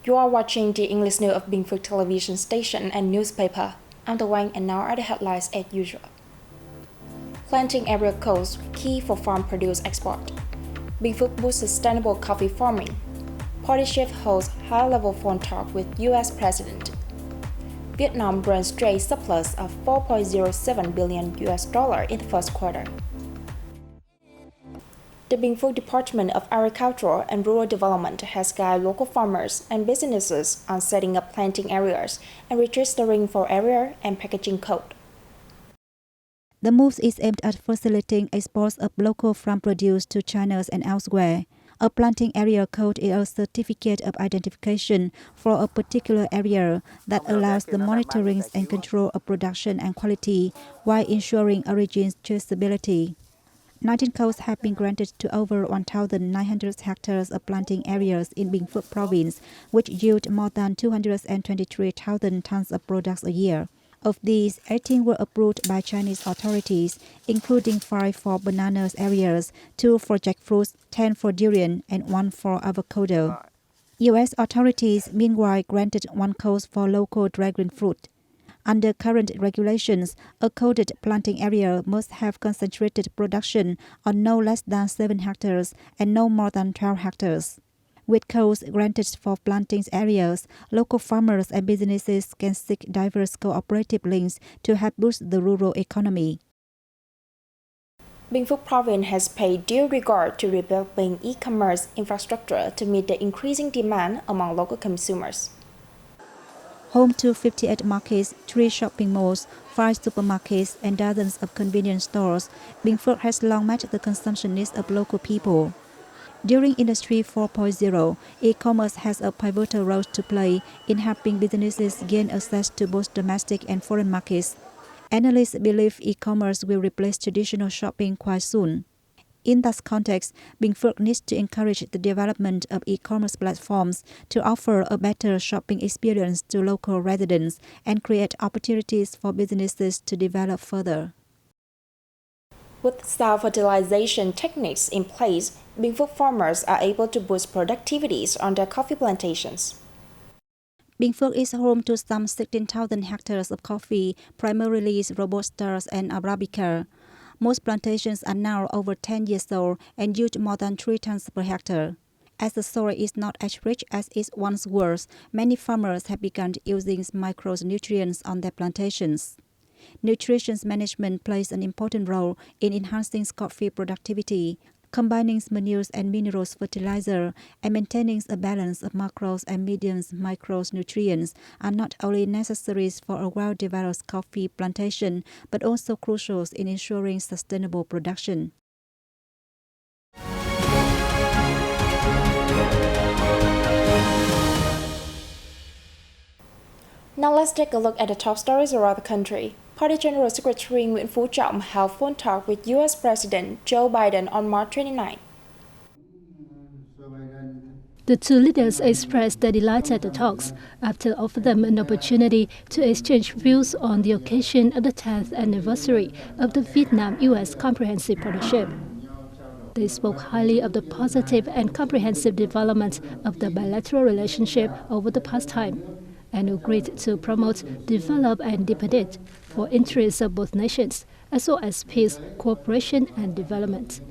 You are watching the English news of Bình Phước television station and newspaper. I'm the Wang, and now are the headlines as usual. Planting area codes key for farm produce export. Bình Phước boosts sustainable coffee farming. Party chief holds high-level phone talk with U.S. President. Vietnam runs trade surplus of $4.07 billion in the first quarter. The Bình Phước Department of Agriculture and Rural Development has guided local farmers and businesses on setting up planting areas and registering for area and packaging code. The move is aimed at facilitating exports of local farm produce to China and elsewhere. A planting area code is a certificate of identification for a particular area that allows the monitoring and control of production and quality while ensuring origin traceability. 19 codes have been granted to over 1,900 hectares of planting areas in Bình Phước province, which yield more than 223,000 tons of products a year. Of these, 18 were approved by Chinese authorities, including 5 for bananas areas, 2 for jackfruit, 10 for durian, and 1 for avocado. U.S. authorities, meanwhile, granted 1 code for local dragon fruit. Under current regulations, a coded planting area must have concentrated production on no less than 7 hectares and no more than 12 hectares. With codes granted for planting areas, local farmers and businesses can seek diverse cooperative links to help boost the rural economy. Bình Phước province has paid due regard to developing e-commerce infrastructure to meet the increasing demand among local consumers. Home to 58 markets, 3 shopping malls, 5 supermarkets, and dozens of convenience stores, Bình Phước has long met the consumption needs of local people. During Industry 4.0, e-commerce has a pivotal role to play in helping businesses gain access to both domestic and foreign markets. Analysts believe e-commerce will replace traditional shopping quite soon. In that context, Bình Phước needs to encourage the development of e-commerce platforms to offer a better shopping experience to local residents and create opportunities for businesses to develop further. With sound fertilization techniques in place, Bình Phước farmers are able to boost productivities on their coffee plantations. Bình Phước is home to some 16,000 hectares of coffee, primarily Robusta and Arabica. Most plantations are now over 10 years old and yield more than 3 tons per hectare. As the soil is not as rich as it once was, many farmers have begun using micronutrients on their plantations. Nutrition management plays an important role in enhancing coffee productivity. Combining manures and minerals fertilizer and maintaining a balance of macros and medium micronutrients are not only necessary for a well-developed coffee plantation, but also crucial in ensuring sustainable production. Now let's take a look at the top stories around the country. Party General Secretary Nguyễn Phú Trọng held phone talk with U.S. President Joe Biden on March 29. The two leaders expressed their delight at the talks after offering them an opportunity to exchange views on the occasion of the 10th anniversary of the Vietnam-U.S. Comprehensive Partnership. They spoke highly of the positive and comprehensive development of the bilateral relationship over the past time, and agreed to promote, develop, and deepen it for interests of both nations, as well as peace, cooperation, and development.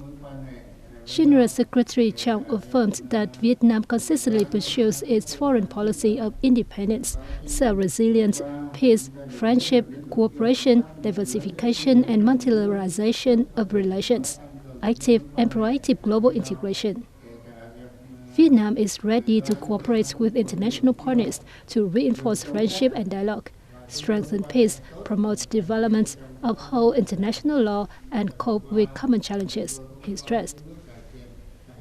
General Secretary Chung affirmed that Vietnam consistently pursues its foreign policy of independence, self-resilience, peace, friendship, cooperation, diversification, and multilateralization of relations, active and proactive global integration. Vietnam is ready to cooperate with international partners to reinforce friendship and dialogue, strengthen peace, promote development, uphold international law, and cope with common challenges, he stressed.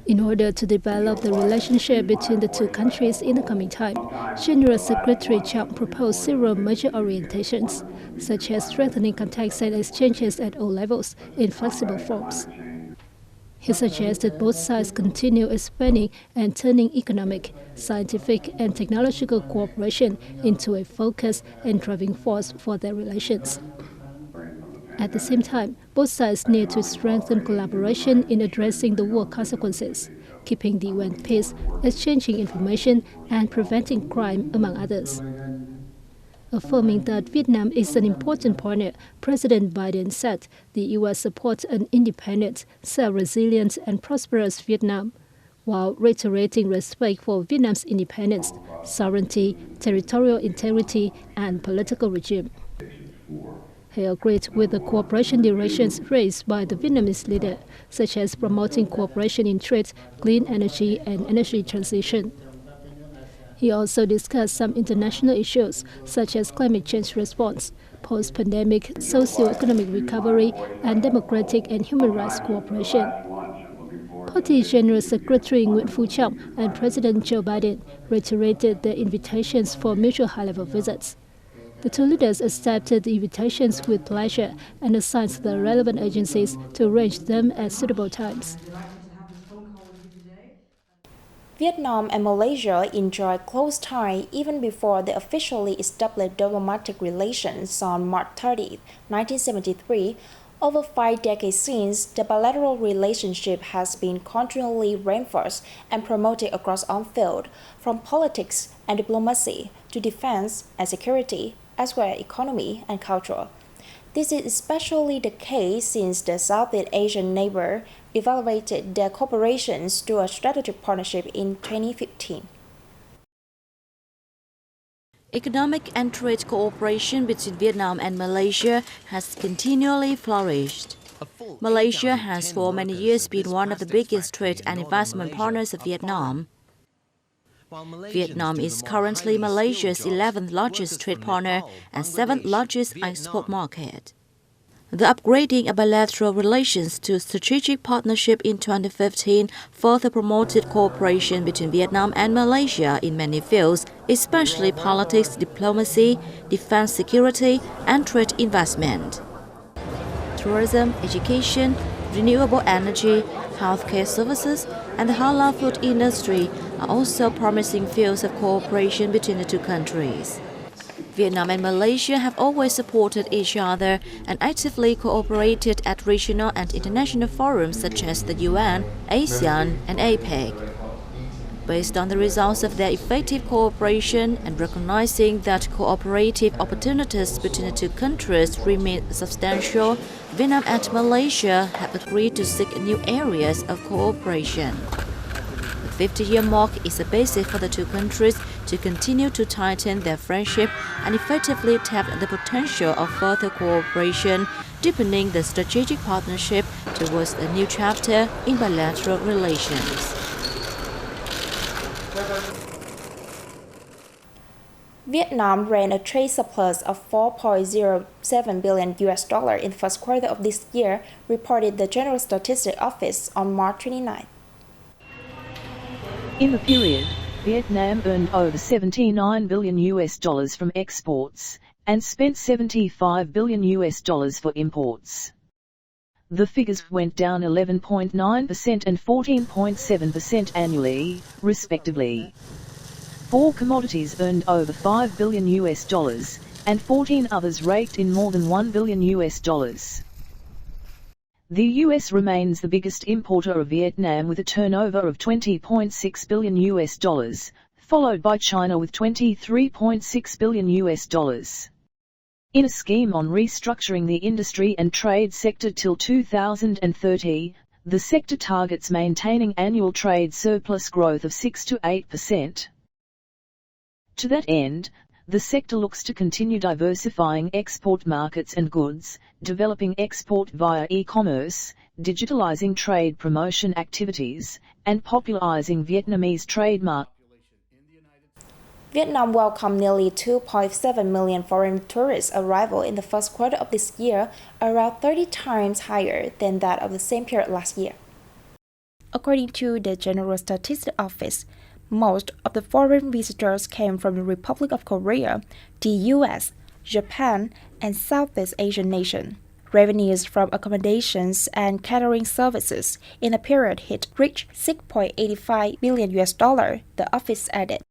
In order to develop the relationship between the two countries in the coming time, General Secretary Chung proposed several major orientations, such as strengthening contacts and exchanges at all levels in flexible forms. He suggested both sides continue expanding and turning economic, scientific, and technological cooperation into a focus and driving force for their relations. At the same time, both sides need to strengthen collaboration in addressing the war consequences, keeping the UN peace, exchanging information, and preventing crime, among others. Affirming that Vietnam is an important partner, President Biden said the U.S. supports an independent, self-resilient, and prosperous Vietnam, while reiterating respect for Vietnam's independence, sovereignty, territorial integrity, and political regime. He agreed with the cooperation directions raised by the Vietnamese leader, such as promoting cooperation in trade, clean energy, and energy transition. He also discussed some international issues, such as climate change response, post-pandemic socio-economic recovery, and democratic and human rights cooperation. Party General Secretary Nguyễn Phú Trọng and President Joe Biden reiterated their invitations for mutual high-level visits. The two leaders accepted the invitations with pleasure and assigned the relevant agencies to arrange them at suitable times. Vietnam and Malaysia enjoy close ties even before they officially established diplomatic relations on March 30, 1973. Over 5 decades since, the bilateral relationship has been continually reinforced and promoted across all fields, from politics and diplomacy to defense and security, as well as economy and culture. This is especially the case since the Southeast Asian neighbor evaluated their cooperation to a strategic partnership in 2015. Economic and trade cooperation between Vietnam and Malaysia has continually flourished. Malaysia has for many years been one of the biggest trade and investment partners of Vietnam. Vietnam is currently Malaysia's 11th largest trade partner and 7th largest export market. The upgrading of bilateral relations to strategic partnership in 2015 further promoted cooperation between Vietnam and Malaysia in many fields, especially politics, diplomacy, defense security, and trade investment. Tourism, education, renewable energy, healthcare services, and the halal food industry are also promising fields of cooperation between the two countries. Vietnam and Malaysia have always supported each other and actively cooperated at regional and international forums such as the UN, ASEAN, and APEC. Based on the results of their effective cooperation and recognizing that cooperative opportunities between the two countries remain substantial, Vietnam and Malaysia have agreed to seek new areas of cooperation. The 50-year mark is a basis for the two countries to continue to tighten their friendship and effectively tap the potential of further cooperation, deepening the strategic partnership towards a new chapter in bilateral relations. Vietnam ran a trade surplus of $4.07 billion in the first quarter of this year, reported the General Statistics Office on March 29. In the period, Vietnam earned over $79 billion from exports and spent $75 billion for imports. The figures went down 11.9% and 14.7% annually, respectively. 4 commodities earned over $5 billion and 14 others raked in more than $1 billion. The US remains the biggest importer of Vietnam with a turnover of $20.6 billion, followed by China with $23.6 billion. In a scheme on restructuring the industry and trade sector till 2030, the sector targets maintaining annual trade surplus growth of 6 to 8%. To that end, the sector looks to continue diversifying export markets and goods, developing export via e-commerce, digitalizing trade promotion activities, and popularizing Vietnamese trademark. Vietnam welcomed nearly 2.7 million foreign tourist arrivals in the first quarter of this year, around 30 times higher than that of the same period last year. According to the General Statistics Office, most of the foreign visitors came from the Republic of Korea, the US, Japan, and Southeast Asian nations. Revenues from accommodations and catering services in the period reached $6.85 billion, the office added.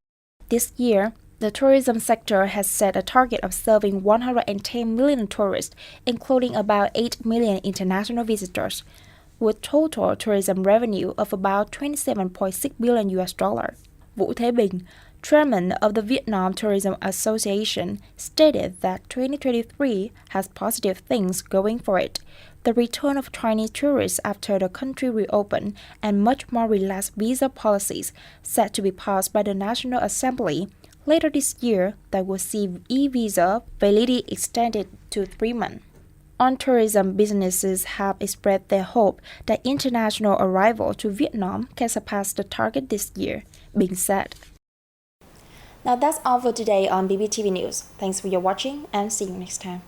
This year, The tourism sector has set a target of serving 110 million tourists, including about 8 million international visitors, with total tourism revenue of about $27.6 billion. Vũ Thế Bình, chairman of the Vietnam Tourism Association, stated that 2023 has positive things going for it. The return of Chinese tourists after the country reopened and much more relaxed visa policies set to be passed by the National Assembly later this year that will see e-visa validity extended to 3 months. On-tourism businesses have expressed their hope that international arrival to Vietnam can surpass the target this year, Bình said. Now that's all for today on BPTV News. Thanks for your watching and see you next time.